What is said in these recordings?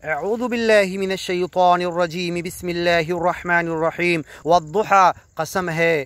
اعوذ باللہ من الشیطان الرجیم بسم اللہ الرحمن الرحیم والضحی، قسم ہے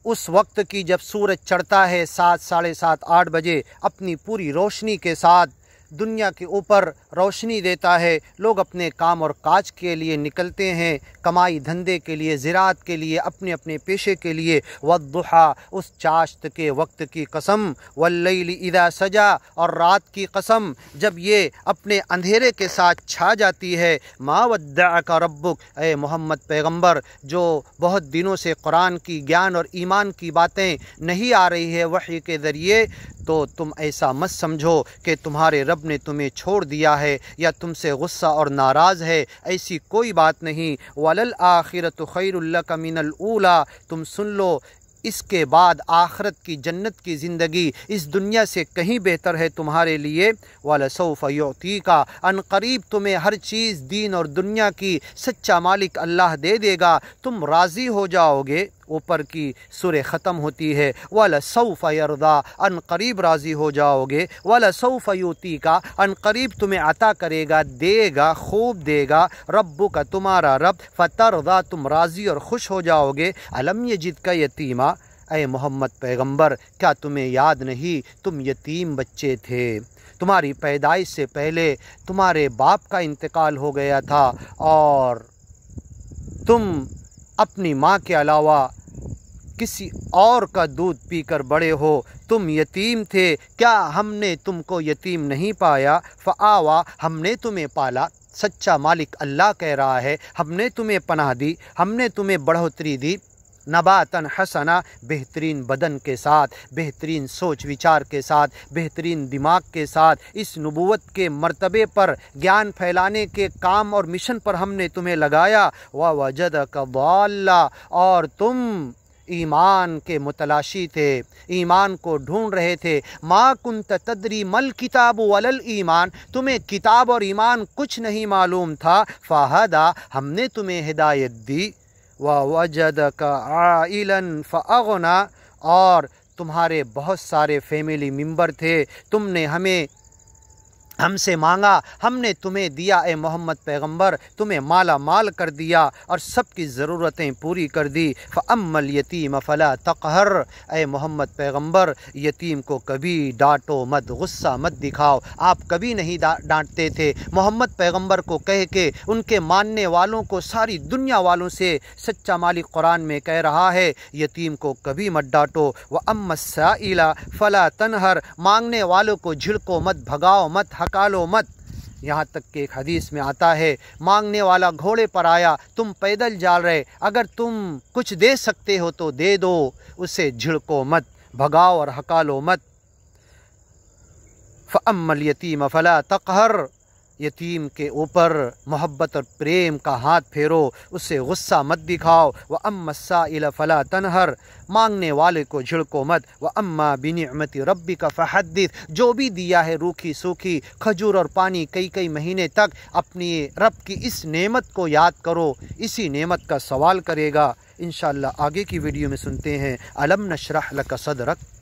اس وقت کی جب سورج چڑھتا ہے 7، 7:30، 8 بجے اپنی پوری روشنی کے ساتھ دنیا کے اوپر روشنی دیتا ہے، لوگ اپنے کام اور کاج کے لیے نکلتے ہیں، کمائی دھندے کے لیے، زراعت کے لیے، اپنے اپنے پیشے کے لیے۔ والضحی، اس چاشت کے وقت کی قسم، واللیل اذا سجا، اور رات کی قسم جب یہ اپنے اندھیرے کے ساتھ چھا جاتی ہے۔ ما ودعک ربک، اے محمد پیغمبر، جو بہت دنوں سے قرآن کی گیان اور ایمان کی باتیں نہیں آ رہی ہے وحی کے ذریعے، تو تم ایسا مت سمجھو کہ تمہارے رب نے تمہیں چھوڑ دیا ہے یا تم سے غصہ اور ناراض ہے، ایسی کوئی بات نہیں۔ وَلَلْآخِرَةُ خَيْرٌ لَكَ مِنَ الْأُولَىٰ، تم سن لو اس کے بعد آخرت کی جنت کی زندگی اس دنیا سے کہیں بہتر ہے تمہارے لیے۔ وَلَسَوْفَ يُعْطِيكَ، ان قریب تمہیں ہر چیز دین اور دنیا کی سچا مالک اللہ دے دے گا، تم راضی ہو جاؤ گے۔ اوپر کی سورہ ختم ہوتی ہے وَلَسَوْفَ يَرْضَىٰ، ان قریب راضی ہو جاؤ گے۔ وَلَسَوْفَ يُعْطِيكَ، ان قریب تمہیں عطا کرے گا، دے گا، خوب دے گا۔ ربک، تمہارا رب، فَتَرْضَىٰ، تم راضی اور خوش ہو جاؤ گے۔ أَلَمْ يَجِدْكَ یتیما، اے محمد پیغمبر، کیا تمہیں یاد نہیں تم یتیم بچے تھے، تمہاری پیدائش سے پہلے تمہارے باپ کا انتقال ہو گیا تھا اور تم اپنی ماں کے علاوہ کسی اور کا دودھ پی کر بڑے ہو، تم یتیم تھے، کیا ہم نے تم کو یتیم نہیں پایا؟ فآوا، ہم نے تمہیں پالا، سچا مالک اللہ کہہ رہا ہے، ہم نے تمہیں پناہ دی، ہم نے تمہیں بڑھوتری دی، نباتاً حسنا، بہترین بدن کے ساتھ، بہترین سوچ وچار کے ساتھ، بہترین دماغ کے ساتھ، اس نبوت کے مرتبے پر گیان پھیلانے کے کام اور مشن پر ہم نے تمہیں لگایا۔ وَوَجَدَكَ ضَالًّا، اور تم ایمان کے متلاشی تھے، ایمان کو ڈھونڈ رہے تھے۔ ما کنت تدری مل کتاب ولل ایمان، تمہیں کتاب اور ایمان کچھ نہیں معلوم تھا۔ فہدیٰ، ہم نے تمہیں ہدایت دی۔ وَوَجَدَكَ عَائِلًا فَأَغْنَىٰ، اور تمہارے بہت سارے فیملی ممبر تھے، تم نے ہم سے مانگا، ہم نے تمہیں دیا، اے محمد پیغمبر، تمہیں مالا مال کر دیا اور سب کی ضرورتیں پوری کر دی۔ فَأَمَّا الْيَتِيمَ فَلَا تَقْهَرْ، اے محمد پیغمبر، یتیم کو کبھی ڈانٹو مت، غصہ مت دکھاؤ۔ آپ کبھی نہیں ڈانٹتے تھے محمد پیغمبر کو کہہ کے ان کے ماننے والوں کو ساری دنیا والوں سے سچا مالک قرآن میں کہہ رہا ہے، یتیم کو کبھی مت ڈانٹو۔ وَأَمَّا السَّائِلَ فَلَا تَنْهَرْ، مانگنے والوں کو جھڑکو مت، بھگاؤ مت، ہکالو مت۔ یہاں تک کہ ایک حدیث میں آتا ہے، مانگنے والا گھوڑے پر آیا، تم پیدل جا رہے، اگر تم کچھ دے سکتے ہو تو دے دو، اسے جھڑکو مت، بھگاؤ اور ہکالو مت۔ فَأَمَّا الْيَتِيمَ فَلَا تَقْهَرْ، یتیم کے اوپر محبت اور پریم کا ہاتھ پھیرو، اسے غصہ مت دکھاؤ۔ وَأَمَّا السَّائِلَ فَلَا تَنْهَرْ، مانگنے والے کو جھڑکو مت۔ وَأَمَّا بِنِعْمَةِ رَبِّكَ فَحَدِّثْ، جو بھی دیا ہے روکھی سوکھی کھجور اور پانی کئی مہینے تک، اپنی رب کی اس نعمت کو یاد کرو، اسی نعمت کا سوال کرے گا۔ انشاءاللہ آگے کی ویڈیو میں سنتے ہیں۔ أَلَمْ نَشْرَحْ لَكَ صَدْرَكَ۔